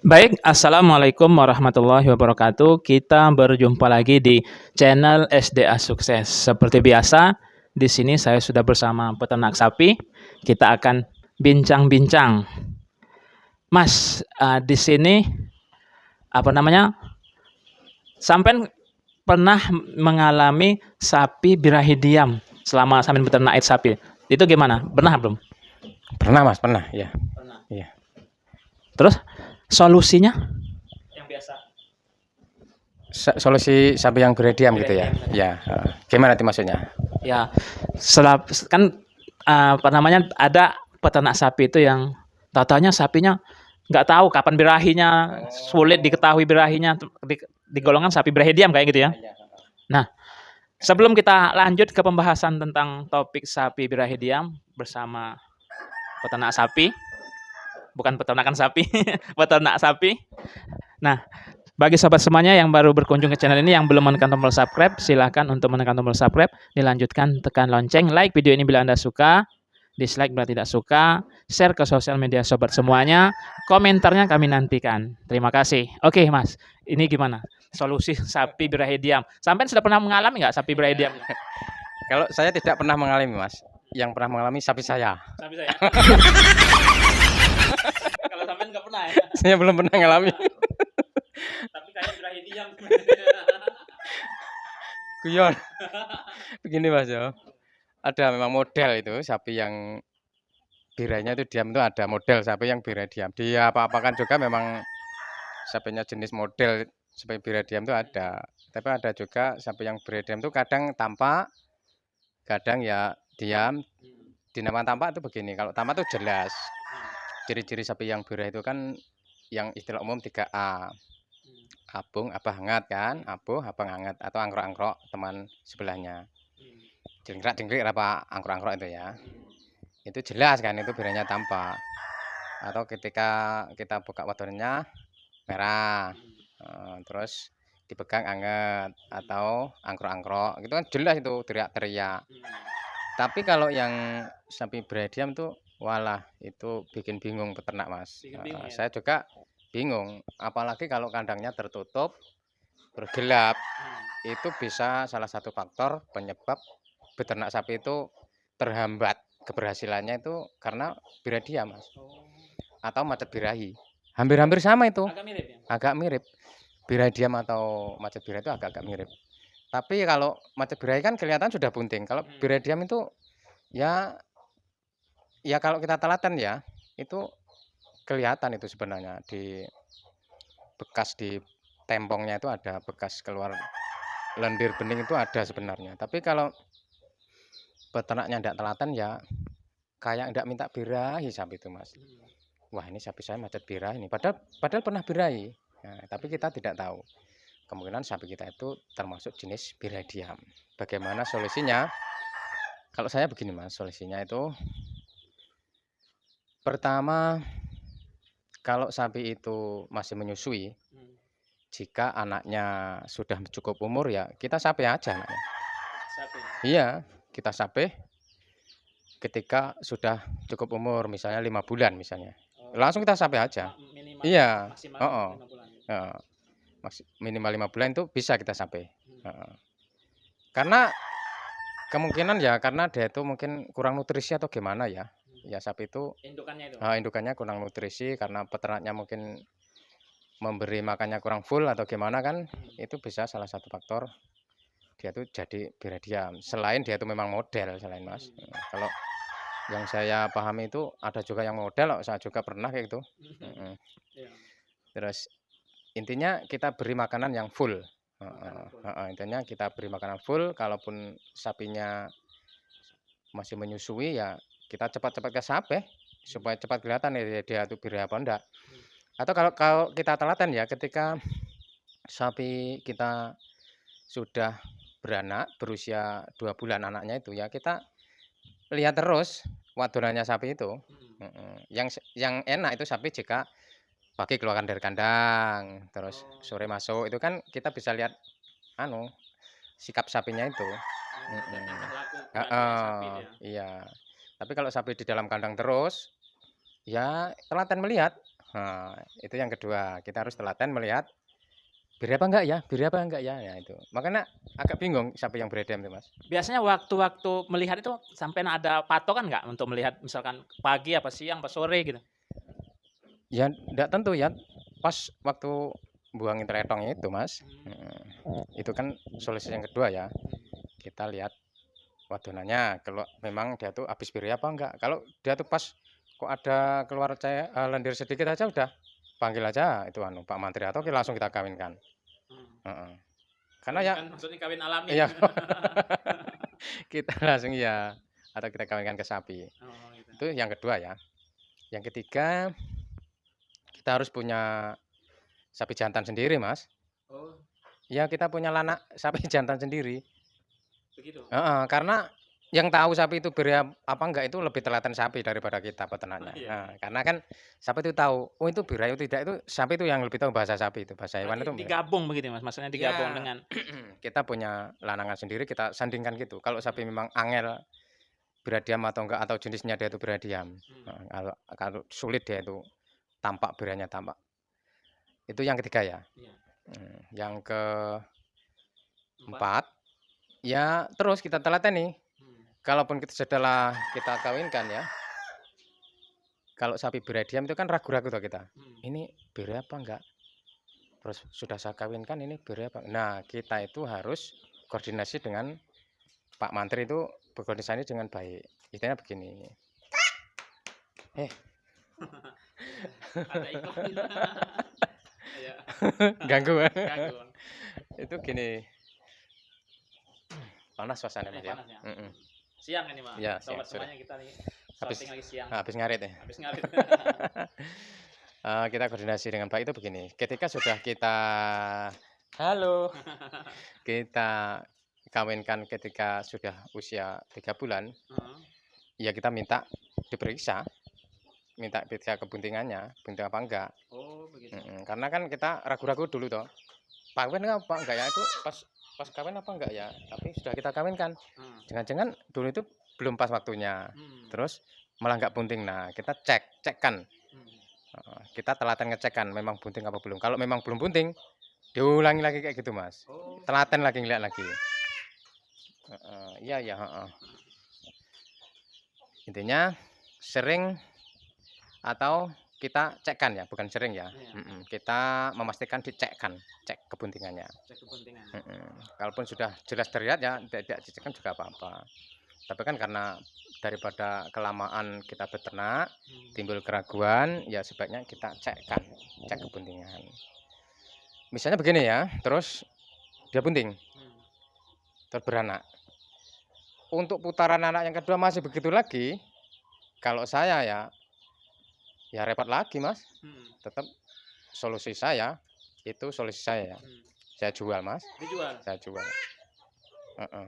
Baik, assalamualaikum warahmatullahi wabarakatuh. Kita berjumpa lagi di channel SDA Sukses. Seperti biasa, di sini saya sudah bersama peternak sapi. Kita akan bincang-bincang. Mas, di sini apa namanya? Sampai pernah mengalami sapi birahi diam selama sampai beternak sapi. Itu gimana? Pernah belum? Pernah Mas, pernah, ya. Pernah. Iya. Terus solusinya? Yang biasa. Solusi sapi yang berdiam gitu ya. Birahi diam. Ya, gimana itu maksudnya? Ya, kan apa namanya, ada peternak sapi itu yang tatanya sapinya nggak tahu kapan birahinya, sulit diketahui birahinya, di golongan sapi birahi diam kayak gitu ya. Iya. Nah, sebelum kita lanjut ke pembahasan tentang topik sapi birahi diam bersama peternak sapi, bukan peternakan sapi, peternak sapi. Nah, bagi sobat semuanya yang baru berkunjung ke channel ini yang belum menekan tombol subscribe, silahkan untuk menekan tombol subscribe, dilanjutkan tekan lonceng, like video ini bila Anda suka, dislike bila tidak suka, share ke sosial media sobat semuanya, komentarnya kami nantikan. Terima kasih. Oke Mas, ini gimana? Solusi sapi birahi diam. Sampai sudah pernah mengalami nggak sapi birahi diam? Kalau saya tidak pernah mengalami Mas, yang pernah mengalami sapi saya. Sapi saya. Kalau sampai nggak pernah ya? Saya belum pernah mengalami. Tapi kayak birahi diam. Guyon. Begini Mas ya. Ada memang model itu sapi yang birainya itu diam, itu ada model sapi yang birai diam. Dia apa-apakan juga memang sapinya jenis model sapi birai diam itu ada. Tapi ada juga sapi yang birai diam itu kadang tampak, kadang ya diam. Dinamakan tampak itu begini, kalau tampak itu jelas. Ciri-ciri sapi yang birah itu kan yang istilah umum 3A. Abung, abah hangat kan, abuh, abang hangat, atau angkrok-angkrok teman sebelahnya. Jengkrak-jengkrik apa angkrok-angkrok itu ya. Itu jelas kan, itu birahnya tampak. Atau ketika kita buka wadonnya merah, terus dipegang anget, atau angkrok-angkrok, itu kan jelas itu teriak-teriak. Tapi kalau yang sapi berdiam tuh, walah itu bikin bingung peternak Mas. Ya? Saya juga bingung, apalagi kalau kandangnya tertutup, bergelap, itu bisa salah satu faktor penyebab beternak sapi itu terhambat keberhasilannya itu karena birahi Mas, atau macet birahi. Hampir-hampir sama itu, Agak mirip ya? agak mirip. Birahi diam atau macet birahi itu agak-agak mirip. Tapi kalau macet birahi kan kelihatan sudah bunting. Kalau birahi diam itu ya kalau kita telaten ya, itu kelihatan itu sebenarnya di bekas di tempongnya itu ada bekas keluar lendir bening itu ada sebenarnya. Tapi kalau peternaknya tidak telaten ya kayak tidak minta birahi sapi itu Mas. Wah ini sapi saya macet birahi ini. Padahal pernah birahi. Nah, tapi kita tidak tahu. Kemungkinan sapi kita itu termasuk jenis birahi diam. Bagaimana solusinya? Kalau saya begini Mas, solusinya itu pertama, kalau sapi itu masih menyusui, jika anaknya sudah cukup umur ya kita sapi aja anaknya. Sapi. Iya, kita sapi ketika sudah cukup umur, misalnya 5 bulan misalnya. Langsung kita sapi aja. Minimal, Iya, maksimal heeh, 5 bulan. heeh. Minimal 5 bulan itu bisa kita sapi. Heeh. Karena kemungkinan ya karena dia itu mungkin kurang nutrisi atau gimana ya. Ya sapi itu Indukannya itu. indukannya kurang nutrisi karena peternaknya mungkin memberi makannya kurang full atau gimana kan, itu bisa salah satu faktor dia tuh jadi biradiam. Selain dia itu memang model selain Mas. Kalau yang saya pahami itu ada juga yang model, saya juga pernah kayak gitu. Iya. Terus intinya kita beri makanan yang full. Makanan full. Intinya kita beri makanan full, kalaupun sapinya masih menyusui ya kita cepat-cepat ke sapi supaya cepat kelihatan ya dia itu birahi apa enggak. Atau kalau kita telaten ya ketika sapi kita sudah beranak, berusia 2 bulan anaknya itu ya kita lihat terus wadonannya sapi itu. Yang enak itu sapi jika pagi keluarkan dari kandang, terus sore masuk, itu kan kita bisa lihat sikap sapinya itu. Iya. Tapi kalau sapi di dalam kandang terus, ya telaten melihat Nah, itu yang kedua, kita harus telaten melihat biri apa enggak ya, biri apa enggak ya, nah itu. Makanya agak bingung sapi yang biri diam tuh, Mas. Biasanya waktu-waktu melihat itu sampean ada patokan nggak untuk melihat misalkan pagi apa siang apa sore gitu? Ya ndak tentu ya, pas waktu buangin teretong itu, Mas, itu kan solusi yang kedua ya, kita lihat wadonannya, kalau memang dia tuh habis biri apa enggak. Kalau dia tuh pas kok ada keluar lendir sedikit aja udah, panggil aja itu Pak Mantri atau langsung kita kawinkan, Mmm, heeh. Karena ya kawinkan maksudnya kawin alami? iya, kita langsung iya, atau kita kawinkan ke sapi. Oh gitu. Itu yang kedua ya. Yang ketiga, kita harus punya sapi jantan sendiri, Mas. Oh Ya kita punya lanak sapi jantan sendiri. begitu? Heeh, karena yang tahu sapi itu beri apa enggak itu lebih telaten sapi daripada kita Oh peternaknya. iya Nah, iya. karena kan sapi itu tahu, oh itu bira itu tidak, itu sapi itu yang lebih tahu bahasa sapi itu, bahasa hewan Berarti itu digabung begitu ya Mas, maksudnya digabung ya, dengan kita punya lanangan sendiri, kita sandingkan gitu. Kalau sapi memang angel beradiam atau enggak, atau jenisnya dia itu beradiam. mmm, Heeh, kalau kalau sulit dia itu tampak biranya tampak. Itu yang ketiga ya. iya. Yang 4, keempat, ya terus kita telateni. mmm, Kalaupun setelah kita kawinkan ya, kalau sapi beradiam itu kan ragu-ragu tuh kita. mmm. Ini bere apa enggak? Terus sudah saya kawinkan ini bere apa? Nah, kita itu harus koordinasi dengan Pak Mantri itu berkoordinasi dengan baik. Istilahnya begini. Eh, Ada iklan. Iya, ganggu. ganggu. Itu gini, panas suasana Ini Mas ya. panas ya? Mhm. Siang ini Mas, Iya, siang sobat sore. semuanya kita nih Habis syuting lagi siang, habis ngarit ya. habis ngarit. Kita koordinasi dengan baik itu begini, ketika sudah kita halo, kita kawinkan ketika sudah usia 3 bulan, Heeh. ya kita minta diperiksa, minta periksa kebuntingannya, bunting apa enggak, Oh begitu. karena kan kita ragu-ragu dulu toh, kawin apa enggak ya, itu pas pas kawin apa enggak ya, tapi sudah kita kawinkan, Heeh, jangan-jangan dulu itu belum pas waktunya, mmm, terus malah enggak bunting. Nah, kita cekkan, mmm. kita telaten ngecekkan memang bunting apa belum. Kalau memang belum bunting, diulangi lagi kayak gitu, Mas. Oh Telaten lagi, ngeliat lagi. Iya iya, heeh. Intinya sering atau kita cekkan ya, bukan sering ya, iya, kita memastikan dicekkan, cek kebuntingannya, cek kepentingan. kalaupun sudah jelas terlihat ya tidak dicekkan juga apa-apa. Tapi kan karena daripada kelamaan kita beternak, Mmm, timbul keraguan, ya sebaiknya kita cekkan, cek kebuntingan. Misalnya begini ya, terus dia bunting, mmm, terus beranak. Untuk putaran anak yang kedua masih begitu lagi, kalau saya ya repot lagi, Mas. mhm, Tetap solusi saya, itu solusi saya ya, mmm. saya jual, Mas, Dijual? saya jual, heeh.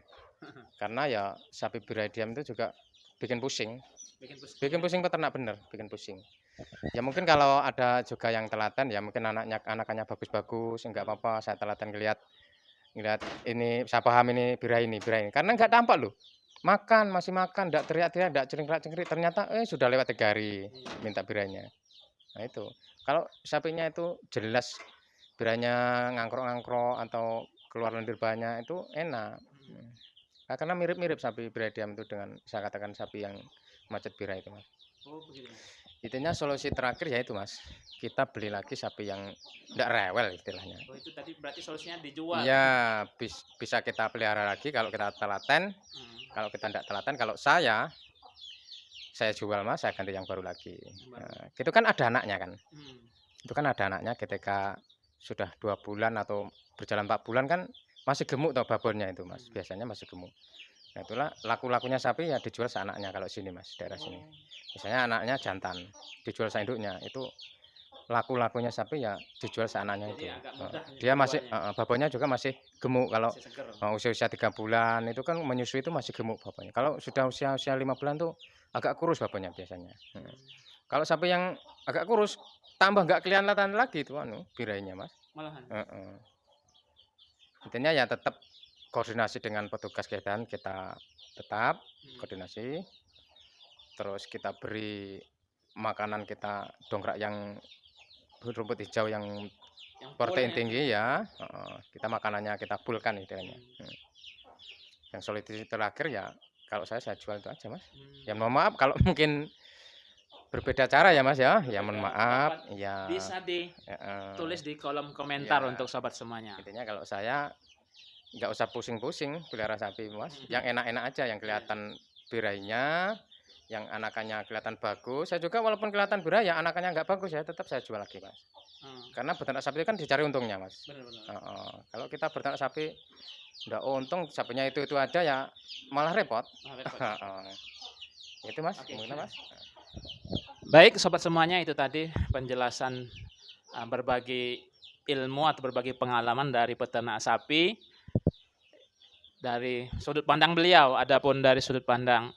Karena ya sapi berhadiam itu juga bikin pusing, Bikin pusing bikin ya? pusing peternak, bener, bikin pusing. Ya mungkin kalau ada juga yang telaten ya mungkin anakannya bagus-bagus, enggak Mmm, apa-apa saya telaten ngelihat ngelihat ini, saya paham ini bira ini, karena enggak tampak loh. Makan, masih makan, ndak teriak-teriak, ndak cengkrak-cengkrik, ternyata, sudah lewat 3 hari iya, minta biranya. Nah itu, kalau sapinya itu jelas biranya ngangkrok-ngangkrok atau keluar lendir banyak itu enak. mhm. Karena mirip-mirip sapi Brahadiam itu dengan saya katakan sapi yang macet bira itu, Mas. Oh begitu Mas? Intinya solusi terakhir ya itu, Mas, kita beli lagi sapi yang ndak rewel istilahnya. Oh itu tadi berarti solusinya dijual? Iya, bisa kita pelihara lagi kalau kita telaten, Mhm, kalau kita ndak telaten, kalau saya jual, Mas, saya ganti yang baru lagi. yang baru? Itu kan ada anaknya kan, Mmm, itu kan ada anaknya ketika sudah 2 bulan atau berjalan 4 bulan kan masih gemuk toh babonnya itu, Mas, mhm. biasanya masih gemuk. Nah itulah laku-lakunya sapi ya dijual seanaknya kalau sini, Mas, daerah sini. Oh, Misalnya anaknya jantan, dijual seinduknya, itu laku-lakunya sapi ya dijual seanaknya jadi itu, agak mudah dia masih dijualnya? babonnya juga masih gemuk kalau, Masih seger? usia-usia 3 bulan itu kan menyusui itu masih gemuk babonnya. Kalau sudah usia-usia 5 bulan tuh agak kurus babonnya biasanya, Mmm, Kalau sapi yang agak kurus, tambah nggak kelihatan lagi itu birainya, Mas, malahan? heeh. Intinya ya tetap koordinasi dengan petugas kesehatan, kita tetap Mhm, koordinasi, terus kita beri makanan, kita dongkrak yang rumput hijau yang Yang protein full ya. tinggi ya, kita makanannya kita full-kan istilahnya. Yang solusi terakhir ya kalau saya jual itu aja, Mas. Ya mohon maaf kalau mungkin berbeda cara ya, Mas, ya. Ya mohon Berbeda maaf, pendapat ya bisa ditulis di kolom komentar iya. untuk sobat semuanya. Intinya kalau saya nggak usah pusing-pusing pelihara sapi, Mas. Yang enak-enak aja, yang kelihatan birainya, yang anakannya kelihatan bagus. Saya juga walaupun kelihatan birai ya anakannya nggak bagus ya tetap saya jual lagi, Mas. Karena beternak sapi itu kan dicari untungnya, Mas. Benar-benar. Kalau kita beternak sapi nggak untung, sapinya itu aja ya malah repot. Heeh. Itu, Mas, Oke. mungkin, Mas. Baik sobat semuanya, itu tadi penjelasan berbagi ilmu atau berbagi pengalaman dari peternak sapi dari sudut pandang beliau. Adapun dari sudut pandang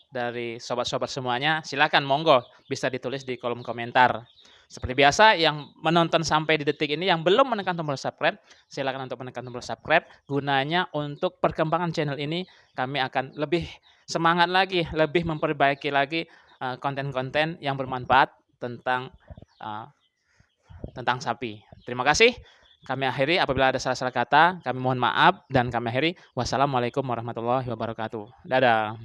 dari sobat-sobat semuanya, silakan monggo bisa ditulis di kolom komentar. Seperti biasa, yang menonton sampai di detik ini yang belum menekan tombol subscribe, silakan untuk menekan tombol subscribe. Gunanya untuk perkembangan channel ini, kami akan lebih semangat lagi, lebih memperbaiki lagi konten-konten yang bermanfaat tentang sapi. Terima kasih. Kami akhiri, apabila ada salah-salah kata, kami mohon maaf dan kami akhiri. Wassalamualaikum warahmatullahi wabarakatuh. Dadah.